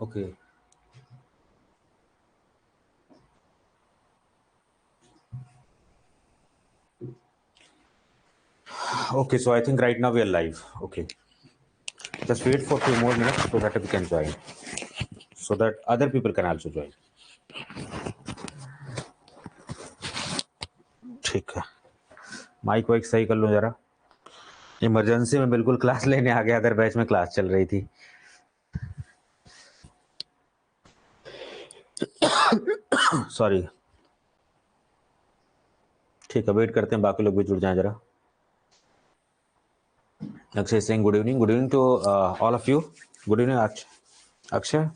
Okay. Okay, so I think right now we are live. Okay. Just wait for a few more minutes so that we can join. So that other people can also join. ठीक है, mic वाइक सही कर लो जरा. Emergency में बिल्कुल class लेने आ गया, अदर बैच में क्लास चल रही थी. सॉरी. ठीक है, वेट करते हैं, बाकी लोग भी जुड़ जाएं जरा. Akshay Singh, good evening to all of you. Good evening Akshay.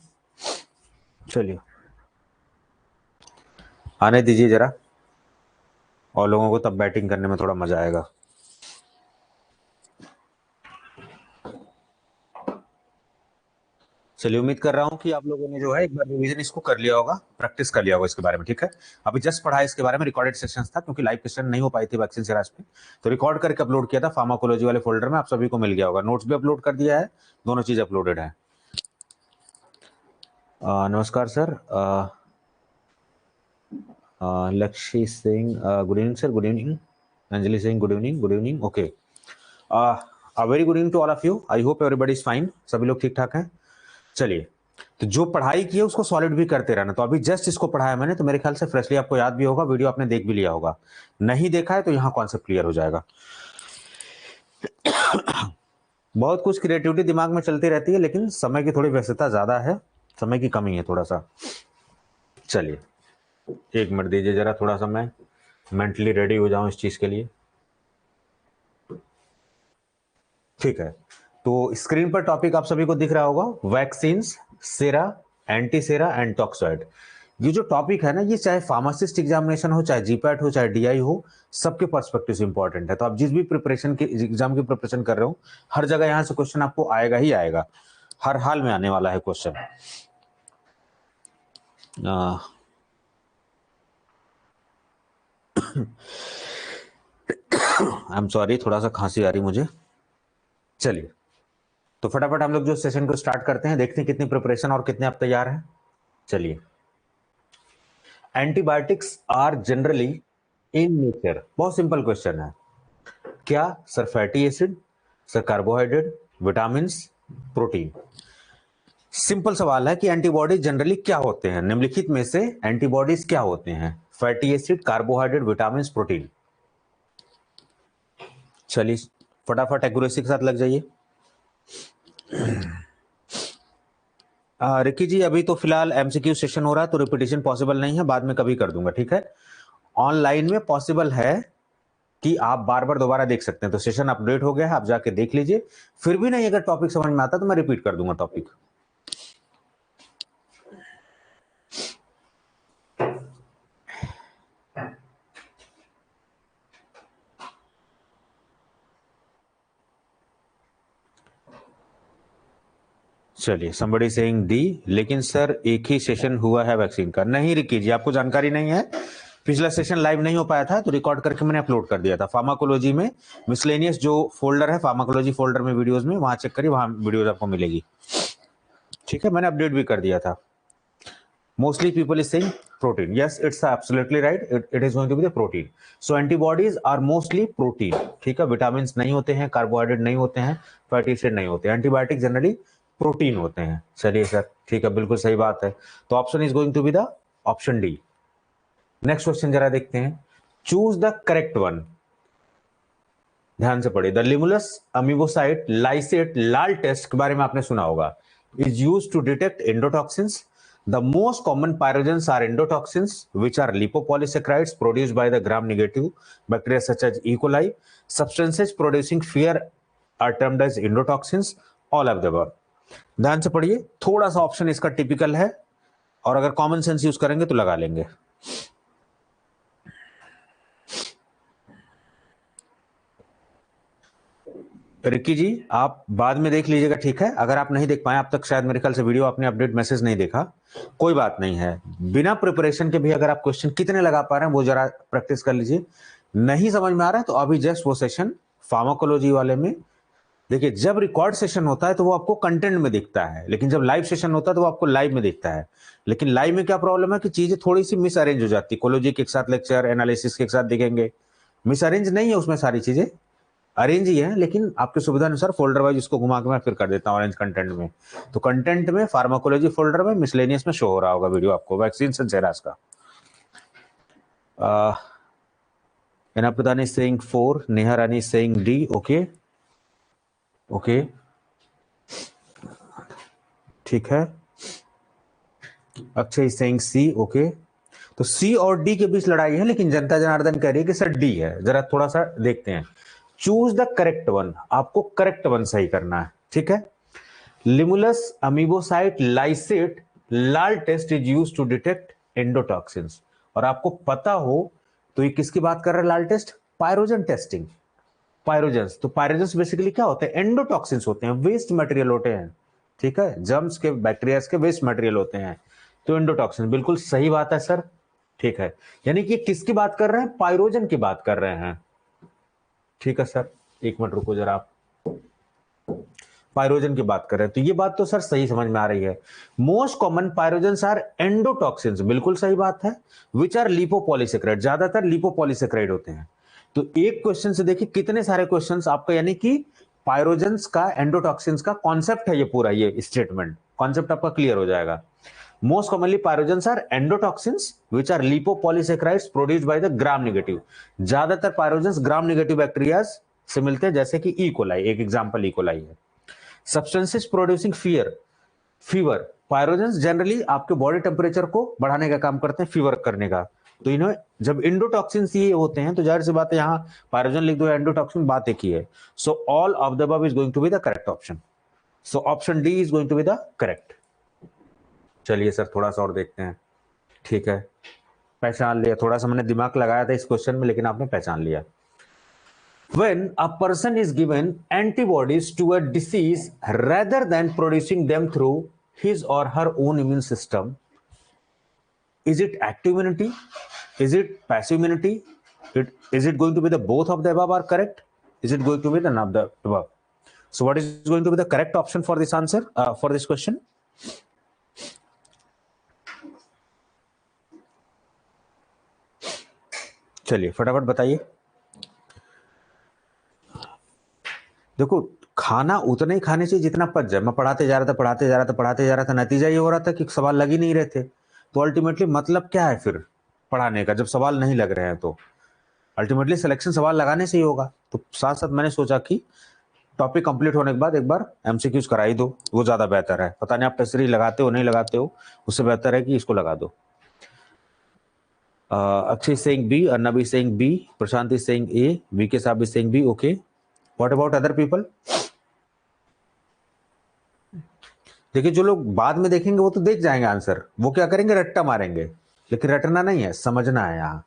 चलिए, आने दीजिए जरा, और लोगों को तब बैटिंग करने में थोड़ा मजा आएगा. चलिए, उम्मीद कर रहा हूँ कि आप लोगों ने जो है एक बार रिवीजन इसको कर लिया होगा, प्रैक्टिस कर लिया होगा इसके बारे में. ठीक है, अभी जस्ट पढ़ा इसके बारे में, रिकॉर्डेड सेशंस था क्योंकि लाइव क्वेश्चन नहीं हो पाई थी वैक्सीन सिराज पे, तो रिकॉर्ड करके अपलोड किया था फार्माकोलॉजी वाले फोल्डर में. आप सभी को मिल गया होगा, नोट्स भी अपलोड कर दिया है, दोनों चीज अपलोडेड है. नमस्कार sir. Lakshya Singh, good evening sir. Good evening. Anjali Singh, good evening. Okay, very good evening to all of you. I hope everybody is fine. सभी लोग ठीक ठाक हैं. चलिए, तो जो पढ़ाई की है उसको सॉलिड भी करते रहना. तो अभी जस्ट इसको पढ़ाया मैंने, तो मेरे ख्याल से फ्रेशली आपको याद भी होगा, वीडियो आपने देख भी लिया होगा. नहीं देखा है तो यहाँ कॉन्सेप्ट क्लियर हो जाएगा. बहुत कुछ क्रिएटिविटी दिमाग में चलती रहती है, लेकिन समय की थोड़ी व्यस्तता ज्यादा है, समय की कमी है थोड़ा सा. चलिए, एक मिनट दीजिए जरा, थोड़ा सा मैं मेंटली रेडी हो जाऊं इस चीज के लिए. ठीक है, तो स्क्रीन पर टॉपिक आप सभी को दिख रहा होगा, vaccines, sera, antisera and toxoid. ये जो टॉपिक है ना, ये चाहे फार्मासिस्ट एग्जामिनेशन हो, चाहे जीपैट हो, चाहे डीआई हो, सबके पर्सपेक्टिव से इंपॉर्टेंट है. तो आप जिस भी प्रिपरेशन के एग्जाम की प्रिपरेशन कर रहे हो, हर जगह यहां से क्वेश्चन आपको आएगा ही आएगा, हर हाल में आने वाला है क्वेश्चन. आई एम सॉरी, थोड़ा सा खांसी आ रही मुझे. चलिए, तो फटाफट हम लोग जो सेशन को स्टार्ट करते हैं, देखते हैं कितनी प्रिपरेशन और कितने आप तैयार हैं. चलिए, antibiotics are generally in nature. बहुत सिंपल क्वेश्चन है. क्या sir? Fatty acid, sir carbohydrate, vitamin, protein. Simple सवाल है कि एंटीबॉडीज जनरली क्या होते हैं, निम्नलिखित में से एंटीबॉडीज क्या होते हैं? Fatty acid, carbohydrate, vitamin, protein. चलिए, फटाफट एक्यूरेसी के साथ लग जाइए. रिकी जी, अभी तो फिलहाल एमसीक्यू सेशन हो रहा है, तो रिपीटिशन पॉसिबल नहीं है, बाद में कभी कर दूंगा. ठीक है, ऑनलाइन में पॉसिबल है कि आप बार बार दोबारा देख सकते हैं. तो सेशन अपडेट हो गया है, आप जाके देख लीजिए. फिर भी नहीं अगर टॉपिक समझ में आता तो मैं रिपीट कर दूंगा टॉपिक. चलिए, somebody saying डी, लेकिन सर एक ही सेशन हुआ है वैक्सीन का. नहीं रिकी जी, आपको जानकारी नहीं है. पिछला सेशन लाइव नहीं हो पाया था, तो रिकॉर्ड करके मैंने अपलोड कर दिया था. फार्माकोलॉजी में मिसलेनियस जो फोल्डर है, फार्माकोलॉजी फोल्डर में वीडियोस में, वहां चेक करिए, वहां वीडियोस आपको मिलेगी. ठीक है, मैंने अपडेट भी कर दिया था. Mostly people is saying protein. Yes, it's absolutely right. It is going to be the protein. So antibodies are mostly protein. ठीक है, विटामिन नहीं होते हैं, कार्बोहाइड्रेट नहीं होते हैं, फैटी एसिड नहीं होते हैं. एंटीबायोटिक जनरली प्रोटीन होते हैं. चलिए सर, ठीक है, बिल्कुल सही बात है. तो option is going to be the option D. Next question जरा देखते हैं. Choose the correct one. ध्यान से पढ़िए. The limulus amebocyte lysate LAL test के बारे में आपने सुना होगा. Is use to detect endotoxins. The most common pyrogens are endotoxins, which are lipopolysaccharides produced by the gram-negative bacteria such as E. coli. Substances producing fear are termed as endotoxins. All of the above. ध्यान से पढ़िए, थोड़ा सा option इसका typical है, और अगर common sense use करेंगे तो लगा लेंगे. रिक्की जी, आप बाद में देख लीजिएगा. ठीक है, अगर आप नहीं देख पाए अब तक, शायद मेरे ख्याल से वीडियो आपने अपडेट मैसेज नहीं देखा, कोई बात नहीं है. बिना प्रिपरेशन के भी अगर आप क्वेश्चन कितने लगा पा रहे हैं वो जरा प्रैक्टिस कर लीजिए. नहीं समझ में आ रहा है तो अभी जस्ट वो सेशन फार्माकोलॉजी वाले में देखिए जब रिकॉर्ड सेशन होता है तो वो आपको कंटेंट में दिखता है, लेकिन जब लाइव सेशन होता है तो वो आपको लाइव में दिखता है। लेकिन लाइव में क्या प्रॉब्लम है कि चीजें थोड़ी सी मिस अरेंज हो जाती है, कोलोजी के एक साथ लेक्चर एनालिसिस के एक साथ दिखेंगे, मिस अरेंज नहीं है उसमें, सारी चीजें अरेंज ही है, लेकिन आपके सुविधा अनुसार फोल्डर वाइज उसको घुमा के मैं फिर कर देता हूँ अरेंज कंटेंट में। तो कंटेंट में फार्माकोलॉजी फोल्डर में मिसलेनियस में शो हो रहा होगा वीडियो आपको, वैक्सीन एंड सेरास का। Ena Pradhan is saying 4, Neha Rani is saying D. Okay, ठीक है। Akshay is saying C. Okay, तो C और D के बीच लड़ाई है, लेकिन जनता जनार्दन कह रही है कि सर D है। जरा थोड़ा सा देखते हैं। चूज द करेक्ट वन, आपको करेक्ट वन सही करना है, ठीक है। Limulus amebocyte lysate LAL test is used to detect endotoxins, और आपको पता हो तो ये किसकी बात कर रहे हैं LAL test? Pyrogen testing. Pyrogens, तो पायरोजेंस बेसिकली क्या होते हैं? एंडोटॉक्सिन्स होते हैं, वेस्ट मटेरियल होते हैं, ठीक है, जर्म्स के बैक्टीरिया के वेस्ट मटेरियल होते हैं, तो एंडोटॉक्सिन बिल्कुल सही बात है सर, ठीक है। यानी कि किसकी बात कर रहे हैं? पायरोजन की बात कर रहे हैं, ठीक है सर। एक मिनट रुको जरा, आप पायरोजन की बात कर रहे हैं, तो ये बात तो सर सही समझ में आ रही है। Most common pyrogens are endotoxins, बिल्कुल सही बात है, विच आर लिपोपॉलीसेक्राइड, ज्यादातर लिपोपॉलीसेक्राइड होते हैं। तो एक क्वेश्चन से देखिए कितने सारे क्वेश्चंस आपका, यानी कि पायरोजेंस का एंडोटॉक्सिन्स का कॉन्सेप्ट है ये पूरा, ये स्टेटमेंट कॉन्सेप्ट आपका क्लियर हो जाएगा। Most commonly pyrogens are endotoxins which are lipopolysaccharides produced by the gram negative, ज्यादातर पायरोजेंस ग्राम नेगेटिव बैक्टीरिया से मिलते हैं, जैसे कि ई कोलाई, एक एग्जांपल ई कोलाई है। Substances producing fever, pyrogens generally आपके बॉडी टेम्परेचर को बढ़ाने का काम करते हैं, फीवर करने का। तो इन्हें जब एंडोटॉक्सिन ये होते हैं तो जाहिर सी बात है यहाँ पायरोजन लिख दो, एंडोटॉक्सिन, बात एक ही है। So all of the above is going to be the correct option, so option D is going to be the correct. चलिए सर थोड़ा सा और देखते हैं, ठीक है। पहचान लिया, थोड़ा सा मैंने दिमाग लगाया था इस क्वेश्चन में, लेकिन आपने पहचान लिया। When a person is given antibodies to a disease rather than producing them through his or her own immune system, is it active immunity? Is it passive immunity? Is it going to be the both of the above are correct? Is it going to be none of the above? So what is going to be the correct option for this answer, for this question? चलिए फटाफट बताइए। देखो खाना उतना ही खाने से जितना पच जाए। मैं पढ़ाते जा रहा था, नतीजा ये हो रहा था कि सवाल लग ही नहीं रहे थे। तो अल्टीमेटली मतलब क्या है फिर पढ़ाने का, जब सवाल नहीं लग रहे हैं? तो अल्टीमेटली सिलेक्शन सवाल लगाने से ही होगा। तो साथ साथ मैंने सोचा कि टॉपिक कंप्लीट होने के बाद एक बार एमसीक्यूज करा ही दो, वो ज्यादा बेहतर है। पता नहीं आप टेस्टरी लगाते हो नहीं लगाते हो, उससे बेहतर है कि इसको लगा दो। Akshay saying B, Arnab saying B, Prashant saying A, VK साहब saying B. Okay, what about other people? देखिए जो लोग बाद में देखेंगे वो तो देख जाएंगे आंसर, वो क्या करेंगे, रट्टा मारेंगे, लेकिन रटना नहीं है, समझना है यहाँ।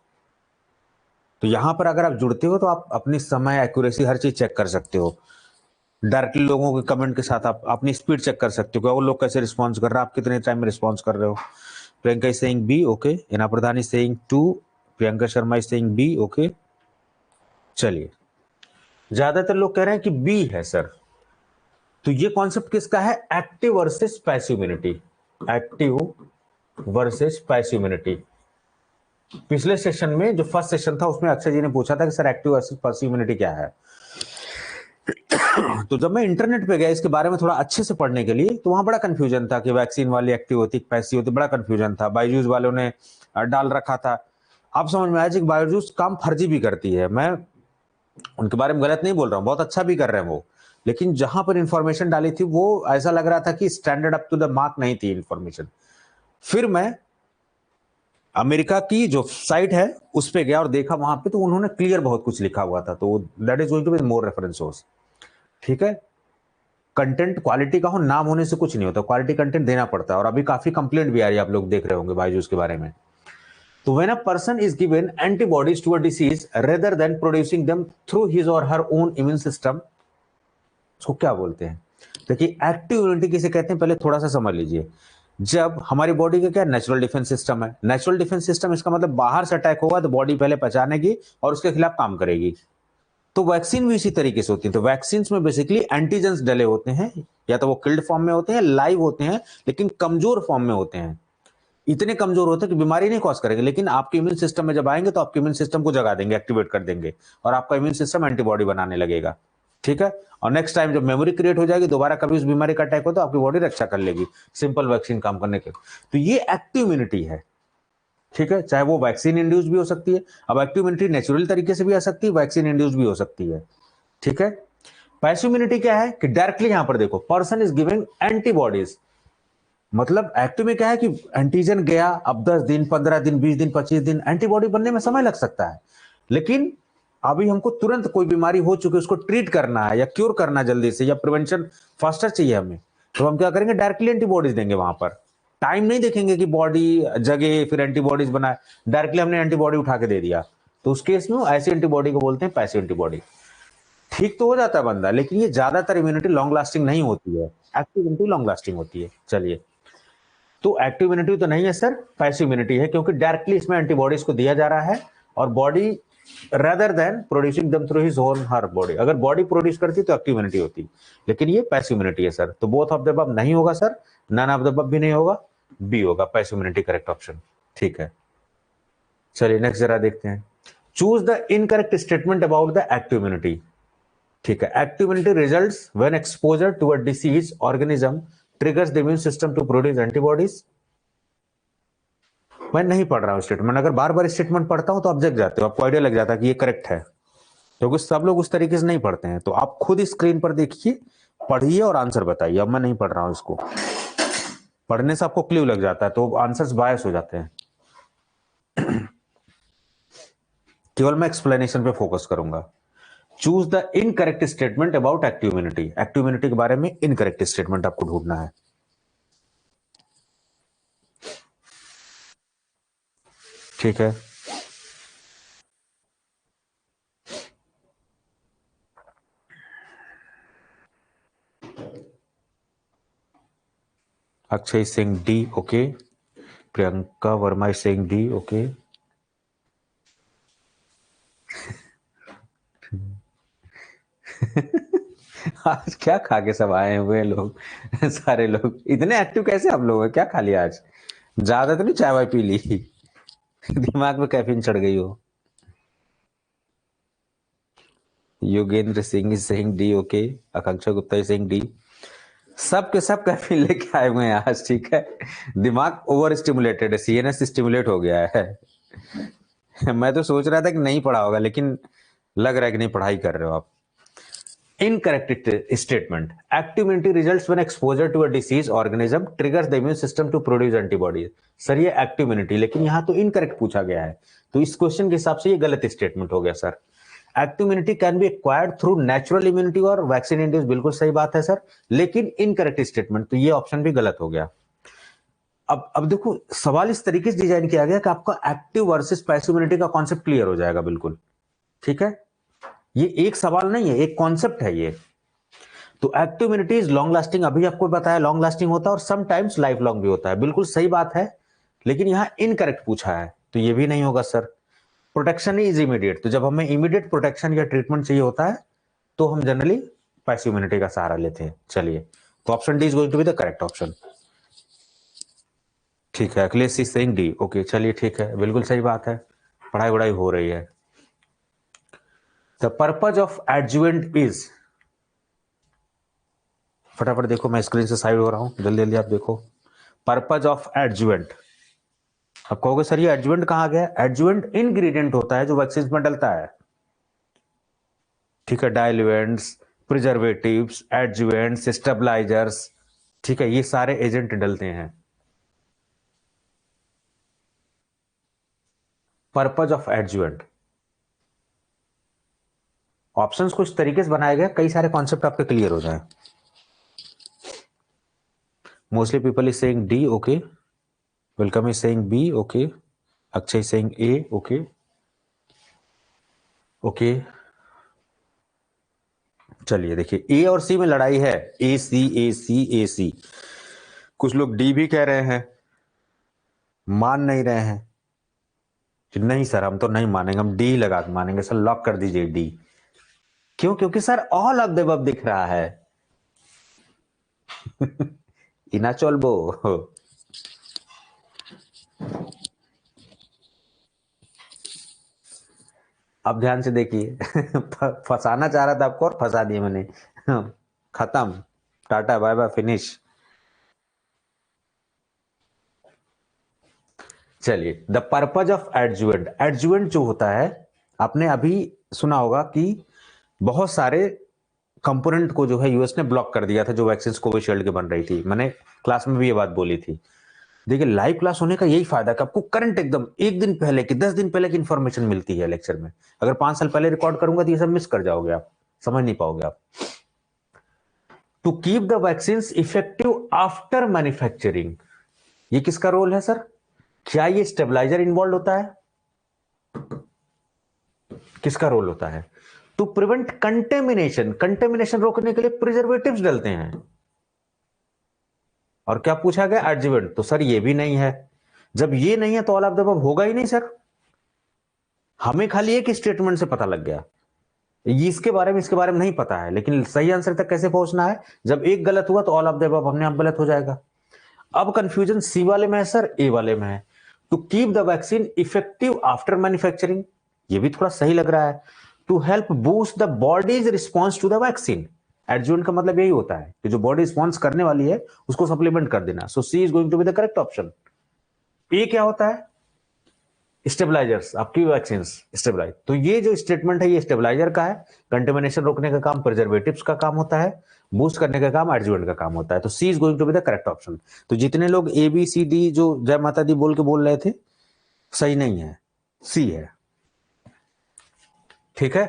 तो यहाँ पर अगर आप जुड़ते हो तो आप अपनी समय, एक्यूरेसी, हर चीज चेक कर सकते हो। डायरेक्टली लोगों के कमेंट के साथ आप अपनी स्पीड चेक कर सकते हो, वो लोग कैसे रिस्पॉन्स कर रहे हैं, आप कितने टाइम में रिस्पॉन्स कर रहे हो। Priyanka is saying B, okay. Ina Pradhan is saying 2, Priyanka Sharma is saying B, okay. चलिए ज्यादातर लोग कह रहे हैं कि बी है सर। तो ये कॉन्सेप्ट किसका है? Active versus passive immunity, active versus passive immunity. पिछले सेशन में जो फर्स्ट सेशन था उसमें अक्षय जी ने पूछा था कि sir active versus passive immunity क्या है। तो जब मैं इंटरनेट पे गया इसके बारे में थोड़ा अच्छे से पढ़ने के लिए, तो वहां बड़ा कंफ्यूजन था कि वैक्सीन वाली एक्टिव होती पैसिव होती, बड़ा कंफ्यूजन था। बायजूस वालों ने डाल रखा था। अब समझ में आया कि बायजूस काम फर्जी भी करती है। मैं उनके बारे में गलत नहीं बोल रहा हूँ, बहुत अच्छा भी कर रहे हैं वो, लेकिन जहां पर इंफॉर्मेशन डाली थी वो ऐसा लग रहा था कि standard up to the mark नहीं थी इंफॉर्मेशन। फिर मैं अमेरिका की जो साइट है उस पे गया और देखा वहां पे, तो उन्होंने क्लियर बहुत कुछ लिखा हुआ था। तो that is going to be more reference source, ठीक है। कंटेंट क्वालिटी का हो, नाम होने से कुछ नहीं होता, क्वालिटी कंटेंट देना पड़ता है। और अभी काफी कंप्लेंट भी आ रही है, आप लोग देख रहे होंगे बायजूस के बारे में। तो when a person is given antibodies to a disease rather than producing them through his or her own immune system, उसको क्या बोलते हैं? देखिए एक्टिव इम्यूनिटी किसे कहते हैं, पहले थोड़ा सा समझ लीजिए। जब हमारी बॉडी का क्या नेचुरल डिफेंस सिस्टम है, नेचुरल डिफेंस सिस्टम इसका मतलब बाहर से अटैक होगा तो बॉडी पहले पहचानेगी और उसके खिलाफ काम करेगी। तो वैक्सीन भी इसी तरीके से होती है। तो वैक्सीन में बेसिकली एंटीजेंस डले होते हैं, या तो वो किल्ड फॉर्म में होते हैं, लाइव होते हैं, लेकिन कमजोर फॉर्म में होते हैं। इतने कमजोर होते हैं कि बीमारी नहीं कॉज करेंगे, लेकिन आपके इम्यून सिस्टम में जब आएंगे तो आपके इम्यून सिस्टम को जगा देंगे, एक्टिवेट कर देंगे, और आपका इम्यून सिस्टम एंटीबॉडी बनाने लगेगा। ठीक है, और नेक्स्ट टाइम जब मेमोरी क्रिएट हो जाएगी, दोबारा कभी उस बीमारी का अटैक हो तो आपकी बॉडी रक्षा कर लेगी, सिंपल वैक्सीन काम करने के। तो ये एक्टिव इम्यूनिटी है। ठीक है, चाहे वो वैक्सीन इंड्यूस भी हो सकती है। अब एक्टिव इम्यूनिटी नेचुरल तरीके से भी आ सकती है, वैक्सीन इंड्यूस भी हो सकती है। ठीक है, पैसिव इम्यूनिटी क्या है कि डायरेक्टली यहां पर देखो, पर्सन इज गिविंग एंटीबॉडीज। मतलब एक्टिव में क्या है कि एंटीजन गया, अब 10 दिन, 15 दिन, 20 दिन, 25 दिन, एंटीबॉडी बनने में समय लग सकता है। लेकिन अभी हमको तुरंत कोई बीमारी हो चुकी है उसको ट्रीट करना है, या क्योर करना है जल्दी से, या प्रिवेंशन फास्टर चाहिए हमें, तो हम क्या करेंगे, डायरेक्टली एंटीबॉडीज देंगे। वहां पर टाइम नहीं देखेंगे कि बॉडी जगे फिर एंटीबॉडीज बनाए, डायरेक्टली हमने एंटीबॉडी उठा के दे दिया, तो उस केस में ऐसी एंटीबॉडी को बोलते हैं पैसिव एंटीबॉडी। ठीक तो हो जाता है बंदा, लेकिन ये ज्यादातर इम्यूनिटी लॉन्ग लास्टिंग नहीं होती है, एक्टिव इम्यूनिटी लॉन्ग लास्टिंग होती है। चलिए, तो एक्टिव इम्यूनिटी तो नहीं है सर, पैसिव इम्यूनिटी है, क्योंकि डायरेक्टली इसमें एंटीबॉडीज को दिया जा रहा है, और body rather than producing them through his own her body, अगर बॉडी प्रोड्यूस करती तो एक्टिव इम्यूनिटी होती, लेकिन ये पैसिव इम्यूनिटी है सर। तो बोथ ऑफ द अबव नहीं होगा sir, none of the above भी नहीं होगा, बी होगा, पैसिव इम्यूनिटी करेक्ट ऑप्शन। ठीक है, चलिए नेक्स्ट जरा देखते हैं। Choose the incorrect statement about the active immunity. ठीक है, active immunity results when exposure to a disease organism triggers the immune system to produce antibodies. मैं नहीं पढ़ रहा हूं स्टेटमेंट, अगर बार बार स्टेटमेंट पढ़ता हूं तो आप जग जाते हो, आपको आइडिया लग जाता है कि ये करेक्ट है, क्योंकि सब लोग उस तरीके से नहीं पढ़ते हैं। तो आप खुद स्क्रीन पर देखिए, पढ़िए और आंसर बताइए। अब मैं नहीं पढ़ रहा हूं इसको, पढ़ने से आपको क्ल्यू लग जाता है, तो आंसर्स बायस हो जाते हैं। केवल मैं एक्सप्लेनेशन पे फोकस करूंगा। Choose the incorrect statement about active immunity. Active immunity के बारे में इनकरेक्ट स्टेटमेंट आपको ढूंढना है। ठीक है, Akshay Singh D, okay. Priyanka Verma is saying D, okay. आज क्या खा के सब आए हुए हैं लोग, सारे लोग इतने एक्टिव कैसे आप लोग हैं? क्या खा लिया आज? ज्यादा तो नहीं चाय वाय पी ली? दिमाग में कैफीन चढ़ गई हो? Yogendra Singh is saying D, okay. Akanksha Gupta is saying D. सब के सब कैफीन लेके आए हुए हैं आज। ठीक है, दिमाग ओवर स्टिमुलेटेड है, सीएनएस स्टिमुलेट हो गया है। मैं तो सोच रहा था कि नहीं पढ़ा होगा, लेकिन लग रहा है कि नहीं, पढ़ाई कर रहे हो आप। Incorrect statement. Active immunity results when exposure to a disease organism triggers the immune system to produce antibodies. Sir ये एक्टिव इम्यूनिटी, लेकिन यहाँ तो इनकरेक्ट पूछा गया है, तो इस क्वेश्चन के हिसाब से ये गलत स्टेटमेंट हो गया sir. Active immunity can be acquired through natural immunity और वैक्सीन इंड्यूस, बिल्कुल सही बात है सर, लेकिन इनकरेक्ट स्टेटमेंट, तो ये ऑप्शन भी गलत हो गया। अब देखो, सवाल इस तरीके से डिजाइन किया गया कि आपका एक्टिव वर्सेस पैसिव इम्यूनिटी का कॉन्सेप्ट क्लियर हो जाएगा बिल्कुल। ठीक है, ये एक सवाल नहीं है, एक कॉन्सेप्ट है ये। तो active immunity is long lasting, अभी आपको बताया लॉन्ग लास्टिंग होता है, और समटाइम्स लाइफ लॉन्ग भी होता है, बिल्कुल सही बात है, लेकिन यहां इनकरेक्ट पूछा है, तो ये भी नहीं होगा सर। प्रोटेक्शन इज इमीडिएट, तो जब हमें इमीडिएट प्रोटेक्शन या ट्रीटमेंट चाहिए होता है तो हम जनरली पैसिव इम्यूनिटी का सहारा लेते हैं। चलिए, तो option D is going to be the correct option. ठीक है, Akhilesh is saying D, okay. चलिए ठीक है, बिल्कुल सही बात है, पढ़ाई वढ़ाई हो रही है। The purpose of adjuvant is, फटाफट देखो, मैं स्क्रीन से साइड हो रहा हूं, जल्दी जल्दी आप देखो। पर्पज ऑफ एडजुवेंट, अब कहोगे सर ये एडजुवेंट कहां गया? एडजुवेंट इंग्रेडिएंट होता है जो वैक्सीन में डलता है। ठीक है, डाइल्यूएंट्स, प्रिजर्वेटिव्स, एडजुवेंट्स, स्टेबलाइजर्स, ठीक है, ये सारे एजेंट डलते हैं। पर्पज ऑफ एडजुवेंट, ऑप्शंस कुछ तरीके से बनाए गए, कई सारे कॉन्सेप्ट आपके क्लियर हो जाए। Mostly people is saying D, okay. Welcome is saying B, okay. Akshay saying A, okay okay. चलिए देखिए, ए और सी में लड़ाई है, ए सी ए सी ए सी। कुछ लोग डी भी कह रहे हैं, मान नहीं रहे हैं कि नहीं सर हम तो नहीं मानेंगे, हम डी लगा के मानेंगे। सर लॉक कर दीजिए डी। क्यों? क्योंकि sir all of the above दिख रहा है। इना चलबो। अब ध्यान से देखिए। फंसाना चाह रहा था आपको और फंसा दिया मैंने। खत्म, टाटा बाय बाय, फिनिश। चलिए, the purpose of adjuvant. Adjuvant जो होता है, आपने अभी सुना होगा कि बहुत सारे कंपोनेंट को जो है यूएस ने ब्लॉक कर दिया था, जो वैक्सीन कोविशील्ड के बन रही थी। मैंने क्लास में भी ये बात बोली थी। देखिए, लाइव क्लास होने का यही फायदा कि आपको करंट एकदम एक दिन पहले की, 10 दिन पहले की इंफॉर्मेशन मिलती है लेक्चर में। अगर 5 साल पहले रिकॉर्ड करूंगा तो ये सब मिस कर जाओगे आप, समझ नहीं पाओगे आप। To keep the vaccine effective after manufacturing, ये किसका रोल है सर? क्या ये स्टेबलाइजर इन्वॉल्व होता है? किसका रोल होता है? टू प्रिवेंट कंटेमिनेशन, कंटेमिनेशन रोकने के लिए प्रिजर्वेटिव्स डलते हैं। और क्या पूछा गया? एडजुवेंट। तो सर ये भी नहीं है। जब ये नहीं है तो ऑल ऑफ द अबव होगा ही नहीं सर। हमें खाली एक स्टेटमेंट से पता लग गया, इसके बारे में, इसके बारे में नहीं पता है, लेकिन सही आंसर तक कैसे पहुंचना है? जब एक गलत हुआ तो ऑल ऑफ द अबव अपने आप गलत हो जाएगा। अब कंफ्यूजन सी वाले में है सर, ए वाले में है। To keep the vaccine effective after manufacturing, ये भी थोड़ा सही लग रहा है। To help boost the body's response to the vaccine, adjuvant का मतलब यही होता है कि जो बॉडी रिस्पॉन्स करने वाली है उसको सप्लीमेंट कर देना। So C is going to be the correct option. A क्या होता है? स्टेबलाइजर्स, आपकी वैक्सीन स्टेबलाइज। तो ये जो स्टेटमेंट है ये स्टेबलाइजर का है। कंटेमिनेशन रोकने का काम प्रिजर्वेटिव्स का काम होता है, बूस्ट करने का काम एडजुवेंट का काम होता है। तो C is going to be the correct option. तो जितने लोग ए बी सी डी जो जय माता दी बोल के बोल रहे थे, सही नहीं है, सी है। ठीक है,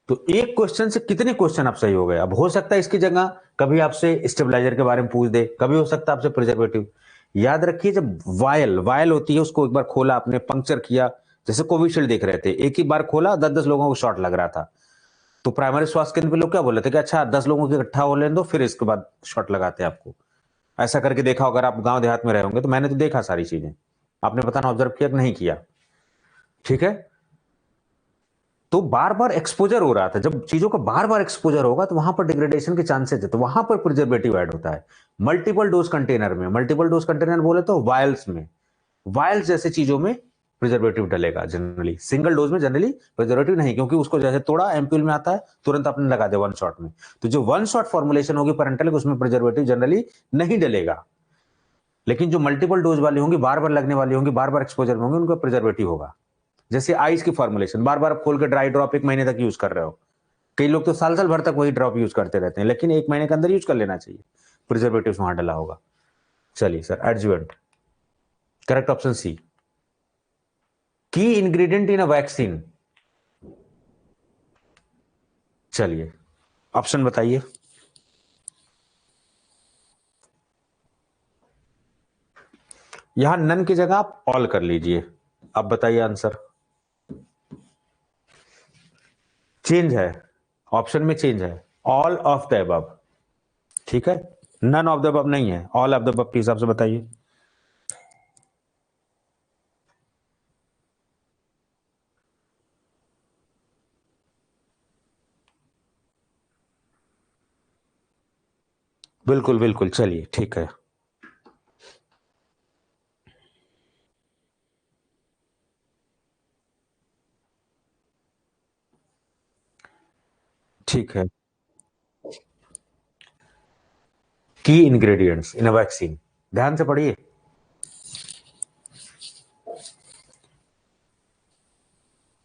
तो एक क्वेश्चन से कितने क्वेश्चन आप सही हो गए? अब हो सकता है इसकी जगह कभी आपसे स्टेबलाइजर के बारे में पूछ दे, कभी हो सकता है आपसे प्रिजर्वेटिव। याद रखिए, जब वायल वायल होती है उसको एक बार खोला आपने, पंक्चर किया, जैसे कोविशील्ड देख रहे थे, एक ही बार खोला 10-10 लोगों को शॉट लग रहा था, तो प्राइमरी स्वास्थ्य केंद्र पे लोग क्या बोले थे कि अच्छा 10 लोगों के इकट्ठा हो लेने दो फिर इसके बाद शॉट लगाते हैं आपको। ऐसा करके देखा, अगर आप गांव देहात में रहे होंगे तो मैंने तो देखा सारी चीजें। आपने पता ना ऑब्जर्व किया कि नहीं किया? ठीक है, तो बार बार एक्सपोजर हो रहा था। जब चीजों का बार बार एक्सपोजर होगा तो वहां पर डिग्रेडेशन के चांसेस है, तो वहां पर प्रिजर्वेटिव ऐड होता है। मल्टीपल डोज कंटेनर में, मल्टीपल डोज कंटेनर बोले तो वायल्स में, वायल्स जैसे चीजों में प्रिजर्वेटिव डलेगा जनरली। सिंगल डोज में जनरली प्रिजर्वेटिव नहीं, क्योंकि उसको जैसे तोड़ा एम्प्यूल में आता है तुरंत आपने लगा दिया वन शॉट में। तो जो वन शॉट फॉर्मुलेशन होगी पेरेंटल, उसमें प्रिजर्वेटिव जनरली नहीं डलेगा। लेकिन जो मल्टीपल डोज वाली होंगी, बार बार लगने वाली होंगी, बार बार एक्सपोजर में होंगे, उनका प्रिजर्वेटिव होगा। जैसे आइस की फॉर्मुलेशन, बार बार आप खोल के ड्राई ड्रॉप 1 महीने तक यूज कर रहे हो, कई लोग तो साल साल भर तक वही ड्रॉप यूज करते रहते हैं, लेकिन 1 महीने के अंदर यूज कर लेना चाहिए, प्रिजर्वेटिव वहां डला होगा। चलिए sir, adjuvant correct option C. Key ingredient in a vaccine, चलिए ऑप्शन बताइए। यहां नन की जगह आप ऑल कर लीजिए। अब बताइए आंसर। चेंज है, ऑप्शन में चेंज है, ऑल ऑफ द अबव। ठीक है, नन ऑफ द अबव नहीं है, ऑल ऑफ द अबव के हिसाब से बताइए। बिल्कुल बिल्कुल, चलिए ठीक है। ठीक है, की इंग्रेडिएंट्स इन अ वैक्सीन, ध्यान से पढ़िए।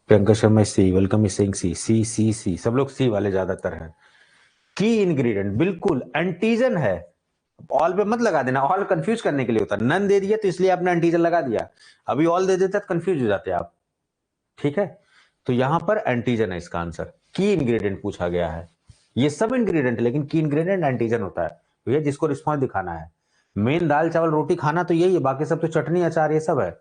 प्रियंका शर्मा सी, वेलकम सिंह सी, सी सी सी, सब लोग सी वाले ज्यादातर हैं। की इंग्रेडिएंट बिल्कुल एंटीजन है। ऑल पे मत लगा देना, ऑल कंफ्यूज करने के लिए होता है। नन दे दिया तो इसलिए आपने एंटीजन लगा दिया, अभी ऑल दे देता तो कंफ्यूज हो जाते आप। ठीक है, तो यहां पर एंटीजन है इसका आंसर। की इंग्रेडिएंट पूछा गया है, ये सब इंग्रेडिएंट, लेकिन की इंग्रेडिएंट एंटीजन होता है भैया, जिसको रिस्पॉन्स दिखाना है। मेन दाल चावल रोटी खाना तो यही है, बाकी सब तो चटनी अचार ये सब है।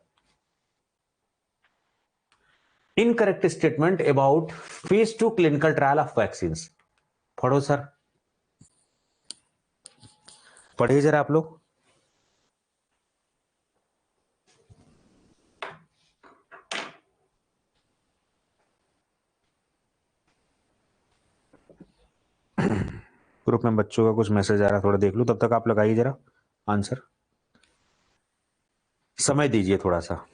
Incorrect statement about phase 2 clinical trial of vaccine, पढ़ो सर, पढ़िए जरा आप लोग। ग्रुप में बच्चों का कुछ मैसेज आ रहा है, थोड़ा देख लूं, तब तक आप लगाइए जरा आंसर, समय दीजिए थोड़ा सा।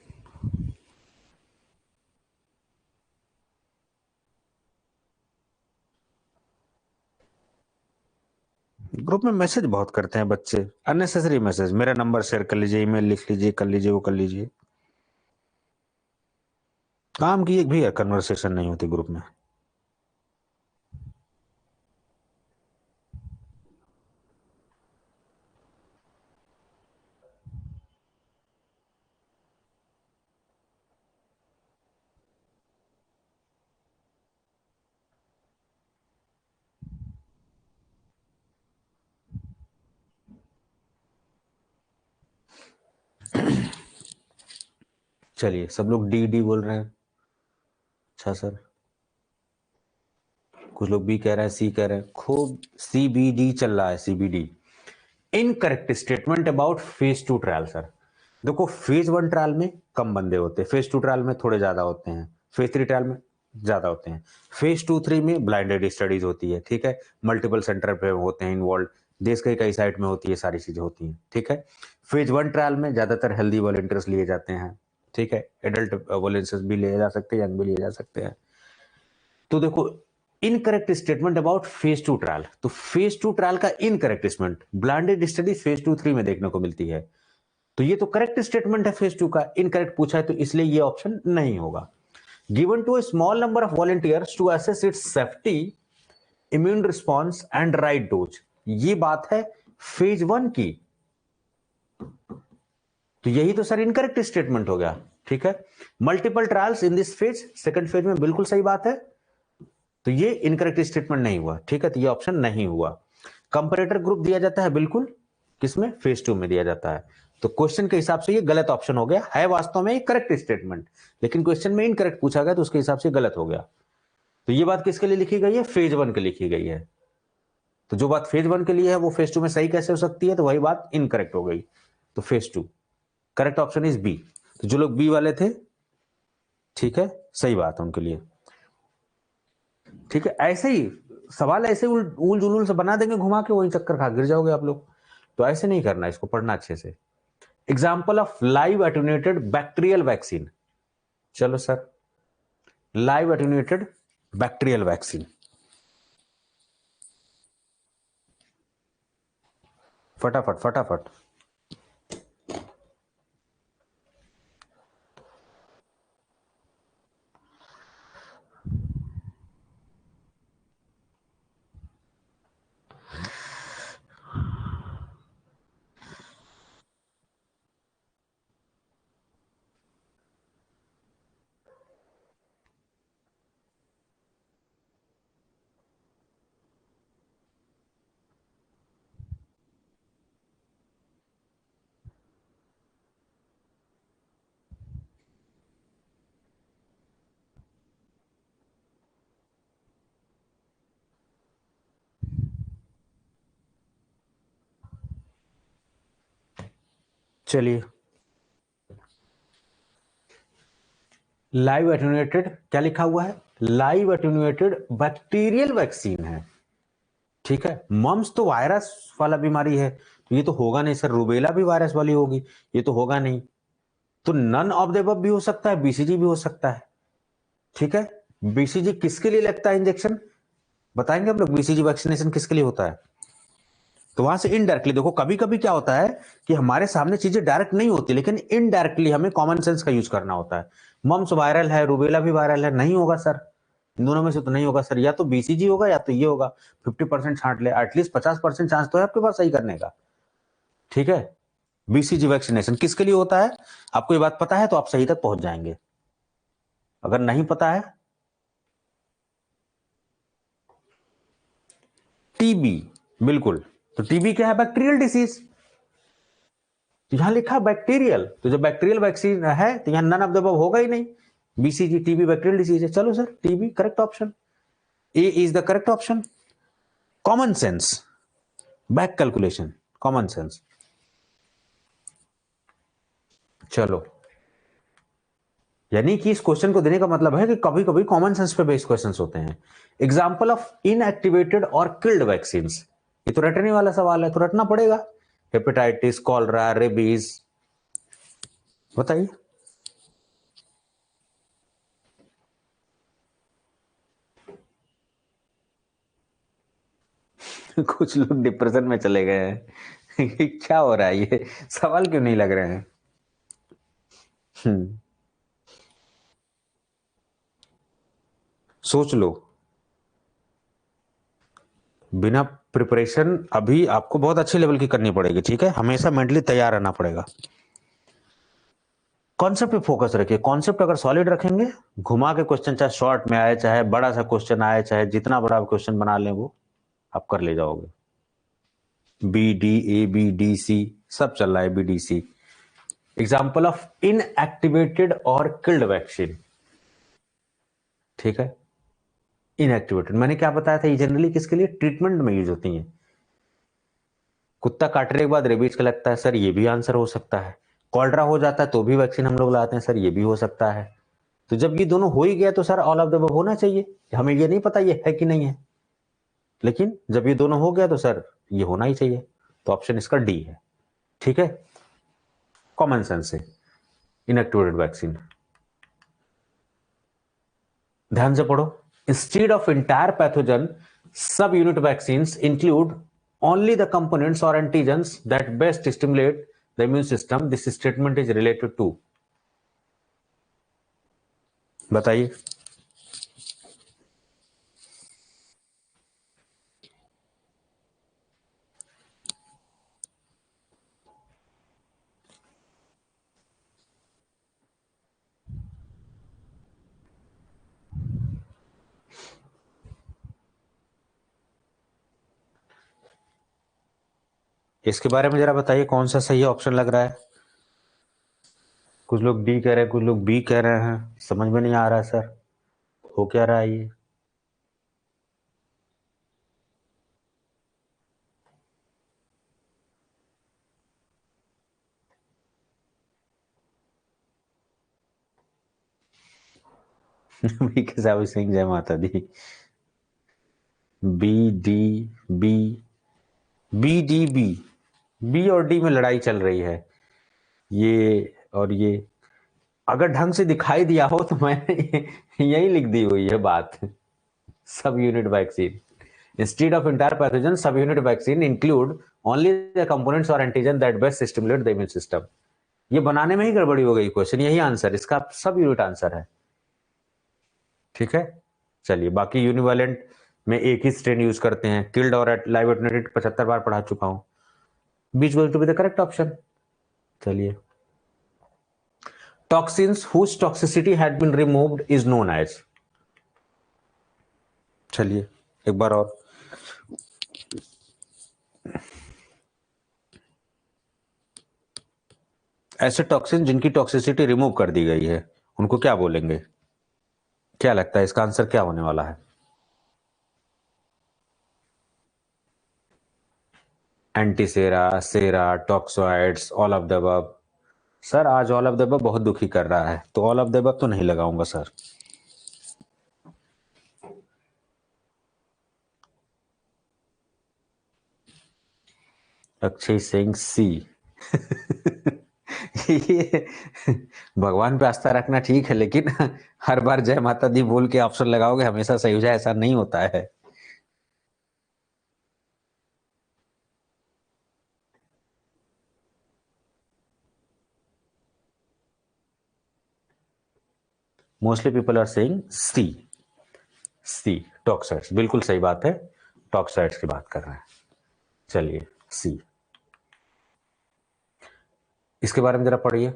ग्रुप में मैसेज बहुत करते हैं बच्चे, अननेसेसरी मैसेज, मेरा नंबर शेयर कर लीजिए, ईमेल लिख लीजिए, कर लीजिए, वो कर लीजिए, काम की एक भी कन्वर्सेशन नहीं होती ग्रुप में। चलिए, सब लोग डी डी बोल रहे हैं, अच्छा सर। कुछ लोग बी कह रहे हैं, सी कह रहे हैं, खूब सीबीडी चल रहा है, CBD. Incorrect statement about phase 2 trial sir. देखो, फेज 1 ट्रायल में कम बंदे होते हैं, फेज 2 ट्रायल में थोड़े ज्यादा होते हैं, फेज 3 ट्रायल में ज्यादा होते हैं, फेज 2-3 में ब्लाइंडेड स्टडीज होती है, ठीक है, मल्टीपल सेंटर पे होते हैं इन्वॉल्व, देश के कई साइट में होती है, सारी चीजें होती हैं, ठीक है। फेज 1 ट्रायल में ज्यादातर हेल्दी वॉलंटियर्स लिए जाते हैं, ठीक है, एडल्ट वॉलंटियर्स भी लिए जा सकते हैं, यंग भी लिए जा सकते हैं। तो देखो, incorrect statement about phase 2 trial, तो फेज 2 ट्रायल का incorrect statement blinded study phase 2-3 में देखने को मिलती है, तो ये तो करेक्ट स्टेटमेंट है फेज 2 का, इनकरेक्ट पूछा है तो इसलिए ये ऑप्शन नहीं होगा। Given to a small number of volunteers to assess its safety, immune response and right dose, ये बात है फेज 1 की, तो यही तो सर इनकरेक्ट स्टेटमेंट हो गया, ठीक है। Multiple trials in this phase, second phase में, बिल्कुल सही बात है, तो ये इनकरेक्ट स्टेटमेंट नहीं हुआ, ठीक है, तो ये ऑप्शन नहीं हुआ। कंपैरेटर ग्रुप दिया जाता है बिल्कुल, किसमें, फेज 2 में दिया जाता है, तो क्वेश्चन के हिसाब से ये गलत ऑप्शन हो गया, है वास्तव में करेक्ट स्टेटमेंट, लेकिन क्वेश्चन में इनकरेक्ट पूछा गया तो उसके हिसाब से गलत हो गया। तो ये बात किसके लिए लिखी गई है, फेज 1 के लिखी गई है, तो जो बात फेज 1 के लिए है वो फेज 2 में सही कैसे हो सकती है, तो वही बात इनकरेक्ट हो गई, तो phase 2 correct option is B. तो जो लोग बी वाले थे, ठीक है, सही बात है उनके लिए, ठीक है। ऐसे ही सवाल ऐसे उल जुलूल से बना देंगे घुमा के, वही चक्कर खा गिर जाओगे आप लोग, तो ऐसे नहीं करना, इसको पढ़ना अच्छे से। Example of live attenuated bacterial vaccine, चलो sir, live attenuated bacterial vaccine, फटाफट फटाफट। चलिए, लाइव एटेन्यूएटेड क्या लिखा हुआ है, लाइव एटेन्यूएटेड बैक्टीरियल वैक्सीन है, ठीक है। मम्स तो वायरस वाला बीमारी है, तो ये तो होगा नहीं सर, रूबेला भी वायरस वाली होगी, ये तो होगा नहीं, तो नन ऑफ द अबव भी हो सकता है, बीसीजी भी हो सकता है, ठीक है। बीसीजी किसके लिए लगता है इंजेक्शन, बताएंगे हम लोग, बीसीजी वैक्सीनेशन किसके लिए होता है, तो वहां से इनडायरेक्टली देखो, कभी कभी क्या होता है कि हमारे सामने चीजें डायरेक्ट नहीं होती, लेकिन इनडायरेक्टली हमें कॉमन सेंस का यूज करना होता है। मम्स वायरल है, रूबेला भी वायरल है, नहीं होगा सर, इन दोनों में से तो नहीं होगा सर, या तो बीसीजी होगा या तो ये होगा, 50% छांट ले, एटलीस्ट 50% चांस तो है आपके पास सही करने का, ठीक है। बीसीजी वैक्सीनेशन किसके लिए होता है, आपको ये बात पता है तो आप सही तक पहुंच जाएंगे, अगर नहीं पता है, टीबी, बिल्कुल, तो टीबी क्या है, बैक्टीरियल डिसीज, तो यहां लिखा बैक्टीरियल, तो जब बैक्टीरियल वैक्सीन है तो यहां नन ऑफ द अबव होगा ही नहीं, बीसीजी, टीबी बैक्टीरियल डिसीज है, चलो sir TB correct option, A is the correct option. Common sense, back calculation, common sense, चलो, यानी कि इस क्वेश्चन को देने का मतलब है कि कभी कभी कॉमन सेंस पे बेस्ड क्वेश्चंस होते हैं। एग्जांपल ऑफ इनएक्टिवेटेड और किल्ड वैक्सीन्स, ये तो रटने वाला सवाल है, तो रटना पड़ेगा। हेपेटाइटिस, कॉलरा, रेबीज, बताइए। कुछ लोग डिप्रेशन में चले गए हैं। क्या हो रहा है, ये सवाल क्यों नहीं लग रहे हैं? सोच लो। बिना प्रिपरेशन अभी आपको बहुत अच्छे लेवल की करनी पड़ेगी, ठीक है, हमेशा मेंटली तैयार रहना पड़ेगा। कॉन्सेप्ट पे फोकस रखिए, कॉन्सेप्ट अगर सॉलिड रखेंगे, घुमा के क्वेश्चन चाहे शॉर्ट में आए, चाहे बड़ा सा क्वेश्चन आए, चाहे जितना बड़ा क्वेश्चन बना लें, वो आप कर ले जाओगे। B D, A B D C सब चल रहा है, B D C. Example of inactivated और किल्ड वैक्सीन, ठीक है। इनएक्टिवेटेड मैंने क्या बताया था, ये जनरली किसके लिए, ट्रीटमेंट में यूज होती है। कुत्ता काटने के बाद रेबीज का लगता है, सर ये भी आंसर हो सकता है। कॉलरा हो जाता है तो भी वैक्सीन हम लोग लाते हैं, सर ये भी हो सकता है। तो जब ये दोनों हो ही गया तो sir all of the above होना चाहिए। हमें ये नहीं पता ये है कि नहीं है, लेकिन जब ये दोनों हो गया तो सर ये होना ही चाहिए। तो ऑप्शन इसका डी है, ठीक है, कॉमन सेंस से। इनएक्टिवेटेड वैक्सीन, ध्यान से पढ़ो। इंस्टेड ऑफ इंटायर पैथोजन, सब unit vaccine include only the components or antigens that best stimulate the immune system. This statement is related to, बताइए। इसके बारे में जरा बताइए, कौन सा सही ऑप्शन लग रहा है? कुछ लोग डी कह रहे हैं, कुछ लोग बी कह रहे हैं, समझ में नहीं आ रहा है सर, हो क्या रहा है ये? बिकॉज आई वाज सेइंग जय माता दी। B D B, B D B, B और डी में लड़ाई चल रही है, ये और ये। अगर ढंग से दिखाई दिया हो तो मैंने यही लिख दी हुई है बात। सब unit vaccine, instead of entire pathogen, subunit vaccine include only the components or antigen that best stimulate the immune system. ये बनाने में ही गड़बड़ी हो गई क्वेश्चन, यही आंसर, इसका सब यूनिट आंसर है, ठीक है। चलिए, बाकी यूनिवेलेंट में एक ही स्ट्रेन यूज करते हैं, किल्ड और लाइव एटेन्यूएटेड 75 बार पढ़ा चुका हूं। B's going to be the correct option. चलिए, toxins whose toxicity had been removed is known as, चलिए एक बार और। ऐसे टॉक्सिन जिनकी टॉक्सिसिटी रिमूव कर दी गई है, उनको क्या बोलेंगे? क्या लगता है इसका आंसर क्या होने वाला है? Antisera, sera, toxoids, all of the above. Sir आज ऑल ऑफ द अबव बहुत दुखी कर रहा है, तो ऑल ऑफ द अबव तो नहीं लगाऊंगा सर। अक्षय सिंह सी। ये भगवान पे आस्था रखना ठीक है, लेकिन हर बार जय माता दी बोल के ऑप्शन लगाओगे हमेशा सही हो जाए, ऐसा नहीं होता है। मोस्टली पीपल आर सेइंग सी, सी टॉक्साइड्स, बिल्कुल सही बात है, टॉक्साइड्स की बात कर रहे हैं। चलिए सी, इसके बारे में जरा पढ़िए।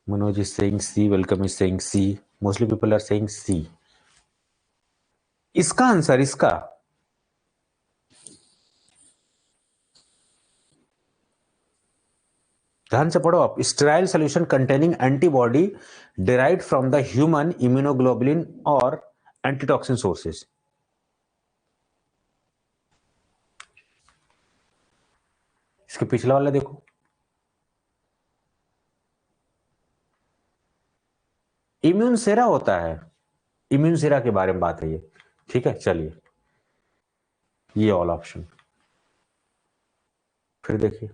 Manoj is saying C, Welcome is saying C. Mostly people are saying C. इसका आंसर, इसका ध्यान से पढ़ो आप। Sterile solution containing antibody derived from the human immunoglobulin और एंटीटॉक्सिन सोर्सेज। इसके पिछला वाला देखो, इम्यून सेरा होता है, इम्यून सेरा के बारे में बात है ये, ठीक है। चलिए ये ऑल ऑप्शन फिर देखिए।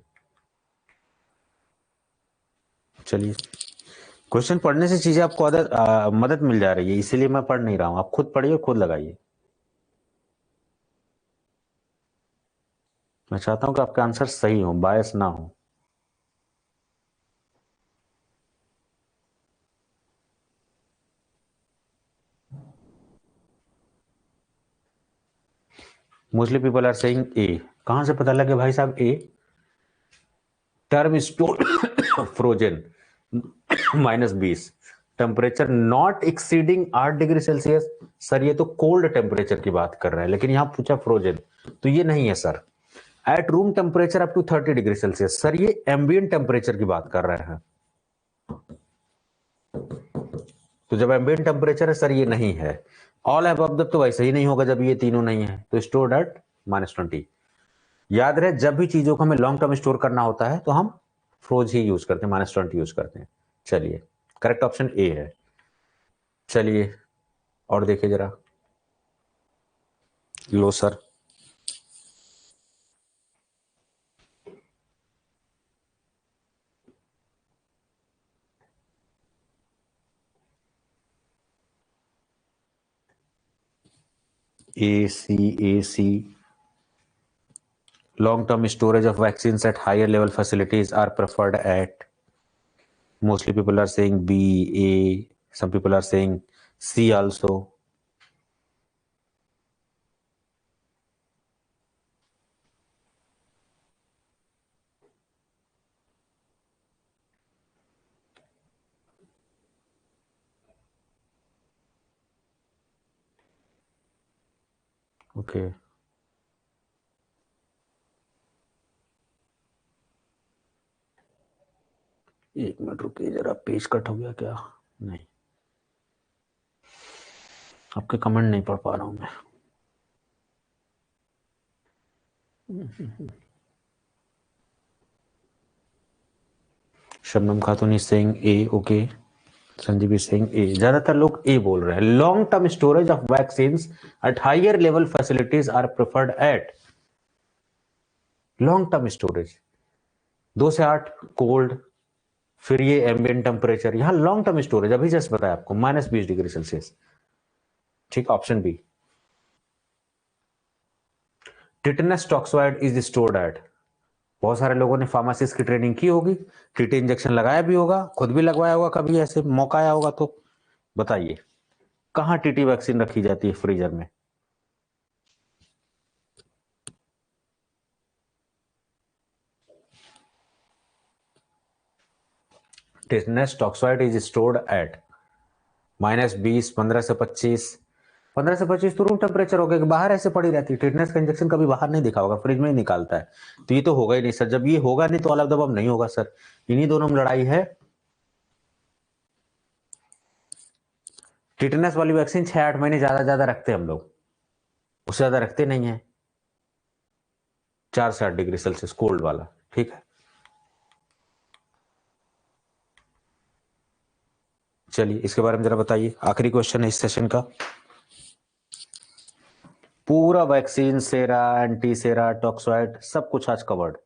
चलिए क्वेश्चन पढ़ने से चीजें आपको मदद मिल जा रही है, इसीलिए मैं पढ़ नहीं रहा हूं, आप खुद पढ़िए, खुद लगाइए। मैं चाहता हूं कि आपके आंसर सही हो, बायस ना हो। Mostly people are saying A. कहां से पता लगे भाई साहब A? Term store frozen -20, temperature not exceeding 8 degree Celsius. Sir ये तो कोल्ड टेम्परेचर की बात कर रहा है, लेकिन यहां पूछा फ्रोजन, तो ये नहीं है sir. At room temperature up to 30 degree Celsius, sir ये एम्बियंट टेम्परेचर की बात कर रहे हैं। तो जब एम्बियंट टेम्परेचर है सर ये नहीं है। ऑल अबव तो वैसे ही नहीं होगा जब ये तीनों नहीं है, तो स्टोर्ड एट -20। याद रहे जब भी चीजों को हमें लॉन्ग टर्म स्टोर करना होता है तो हम फ्रोज ही यूज करते हैं, -20 यूज करते हैं। चलिए करेक्ट ऑप्शन ए है। चलिए और देखिए जरा। लो sir, A C long term storage of vaccines at higher level facilities are preferred at, mostly people are saying B, A, some people are saying C also. Okay, एक minute रुकिए जरा, page cut हो गया क्या? नहीं, आपके comment नहीं पढ़ पा रहा हूं मैं। Shabnam Khatoon is saying A. Okay, Sanjeev is saying A. ज्यादातर लोग ए बोल रहे हैं। Long term storage of vaccine at higher level facilities are preferred at. Long term storage 2 से 8 कोल्ड, फिर ये एम्बियंट टेम्परेचर, यहां लॉन्ग टर्म स्टोरेज अभी जस्ट बताया आपको -20 डिग्री सेल्सियस। ठीक, option B. Tetanus toxoid is stored at. बहुत सारे लोगों ने फार्मासिस्ट की ट्रेनिंग की होगी, टीटी इंजेक्शन लगाया भी होगा, खुद भी लगवाया होगा, कभी ऐसे मौका आया होगा तो बताइए कहां टीटी वैक्सीन रखी जाती है फ्रीजर में? Tetanus toxoid is stored eight -20, 15 से 25। 15 से 25 तो रूम टेम्परेचर हो गया कि बाहर ऐसे पड़ी रहती है। टिटेनस का इंजेक्शन कभी बाहर नहीं दिखा होगा, फ्रिज में ही निकालता है, तो ये तो होगा ही नहीं सर। जब ये होगा नहीं तो ऑल ऑफ द अबव नहीं होगा सर। इन्हीं दोनों में लड़ाई है। टिटेनस वाली वैक्सीन 6-8 महीने ज्यादा रखते हैं हम लोग, उससे ज्यादा रखते नहीं है। 4 से 8 डिग्री सेल्सियस कोल्ड वाला, ठीक है। चलिए इसके बारे में जरा बताइए, आखिरी क्वेश्चन है इस सेशन का। पूरा वैक्सीन, सेरा, एंटी सेरा, टॉक्सोइड, सब कुछ आज कवर्ड।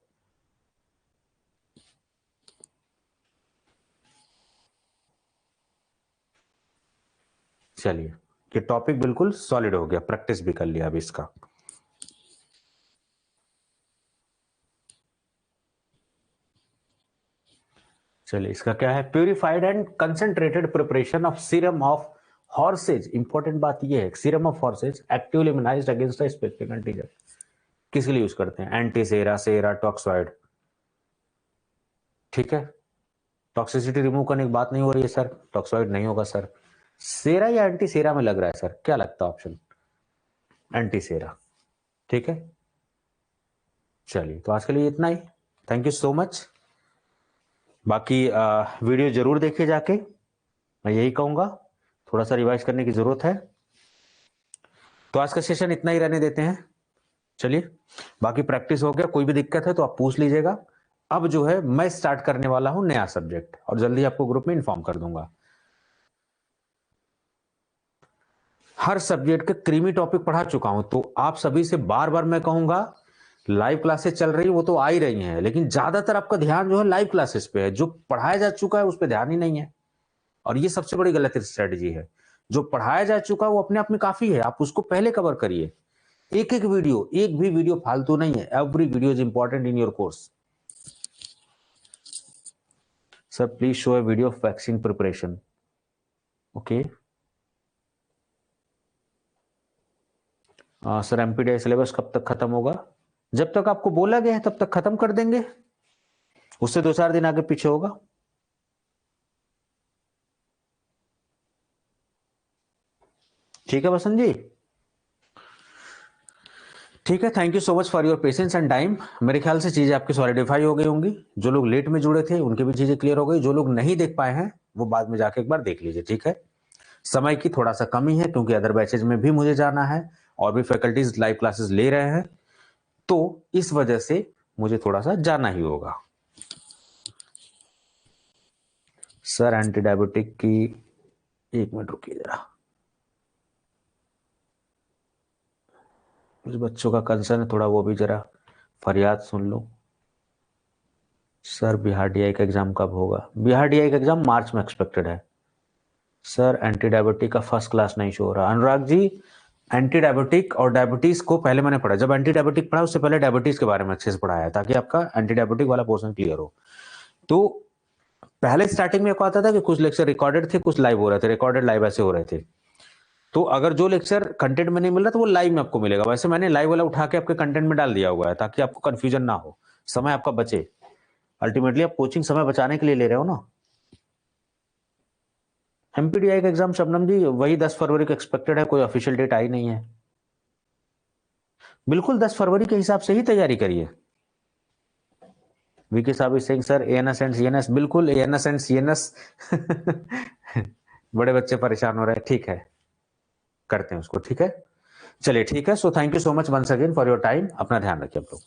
चलिए ये टॉपिक बिल्कुल सॉलिड हो गया, प्रैक्टिस भी कर लिया अभी इसका। चलिए इसका क्या है? Purified and concentrated preparation of serum of horse's. Important बात यह है, serum of horse's actively immunised against the specific antigen. किसके लिए यूज करते हैं? एंटी सेरा, सेरा, टॉक्सोइड, ठीक है। टॉक्सिसिटी रिमूव करने की बात नहीं हो रही है सर, टॉक्सोइड नहीं होगा सर। सेरा या एंटी सेरा में लग रहा है सर, क्या लगता है ऑप्शन? एंटी सेरा, ठीक है। चलिए तो आज के लिए इतना ही। Thank you so much. बाकी वीडियो जरूर देखिए जाके, मैं यही कहूंगा, थोड़ा सा रिवाइज करने की जरूरत है। तो आज का सेशन इतना ही रहने देते हैं। चलिए, बाकी प्रैक्टिस हो गया, कोई भी दिक्कत है तो आप पूछ लीजिएगा। अब जो है मैं स्टार्ट करने वाला हूं नया सब्जेक्ट, और जल्दी आपको ग्रुप में इन्फॉर्म कर दूंगा। हर सब्जेक्ट के क्रीमी टॉपिक पढ़ा चुका हूं, तो आप सभी से बार बार मैं कहूंगा, लाइव क्लासेस चल रही है वो तो आ ही रही हैं, लेकिन ज्यादातर आपका ध्यान जो है लाइव क्लासेस पे है। जो पढ़ाया जा चुका है उस पर ध्यान ही नहीं है, और ये सबसे बड़ी गलत स्ट्रेटजी है। जो पढ़ाया जा चुका है वो अपने आप में काफी है, आप उसको पहले कवर करिए। एक भी वीडियो फालतू नहीं है। Every video is important in your course. Sir please show a video of vaccine preparation. Okay sir, MPDI syllabus कब तक खत्म होगा? जब तक आपको बोला गया है तब तक खत्म कर देंगे, उससे 2-4 दिन आगे पीछे होगा। ठीक है बसंत जी, ठीक है। Thank you so much for your patience and time. मेरे ख्याल से चीजें आपकी सॉलिडिफाई हो गई होंगी। जो लोग लेट में जुड़े थे उनकी भी चीजें क्लियर हो गई। जो लोग नहीं देख पाए हैं वो बाद में जाके एक बार देख लीजिए, ठीक है। समय की थोड़ा सा कमी है क्योंकि अदर बैचेज में भी मुझे जाना है और भी फैकल्टीज लाइव क्लासेस ले रहे हैं, तो इस वजह से मुझे थोड़ा सा जाना ही होगा। सर एंटी डायबिटिक की, 1 मिनट रुकिए जरा, कुछ बच्चों का कंसर्न है थोड़ा, वो भी जरा फरियाद सुन लो। सर बिहार डीआई का एग्जाम कब होगा? बिहार डीआई का एग्जाम मार्च में एक्सपेक्टेड है। सर एंटी डायबिटिक का फर्स्ट क्लास नहीं शो हो रहा। अनुराग जी, एंटी डायबिटिक और डायबिटीज को पहले मैंने पढ़ा, जब एंटी डायबिटिक पढ़ा उससे पहले डायबिटीज के बारे में अच्छे से पढ़ाया ताकि आपका एंटी डायबिटिक वाला पोर्शन क्लियर हो। तो पहले स्टार्टिंग में आपको आता था कि कुछ लेक्चर रिकॉर्डेड थे, कुछ लाइव हो रहे थे, रिकॉर्डेड लाइव ऐसे हो रहे थे। तो अगर जो लेक्चर कंटेंट में नहीं मिल रहा तो वो लाइव में आपको मिलेगा। वैसे मैंने लाइव वाला उठा के आपके कंटेंट में डाल दिया हुआ है ताकि आपको कंफ्यूजन ना हो, समय आपका बचे। अल्टीमेटली आप कोचिंग समय बचाने के लिए ले रहे हो ना। एमपीडीआई का एग्जाम शबनम जी वही 10 फरवरी को एक्सपेक्टेड है, कोई ऑफिशियल डेट आई नहीं है। बिल्कुल 10 फरवरी के हिसाब से ही तैयारी करिए। वीके साहब is saying sir ANS and CNS, बिल्कुल एएनएस एंड सीएनएस बड़े बच्चे परेशान हो रहे हैं, ठीक है, करते हैं उसको, ठीक है। चलिए ठीक है। So thank you so much once again for your time. अपना ध्यान रखिए आप लोग।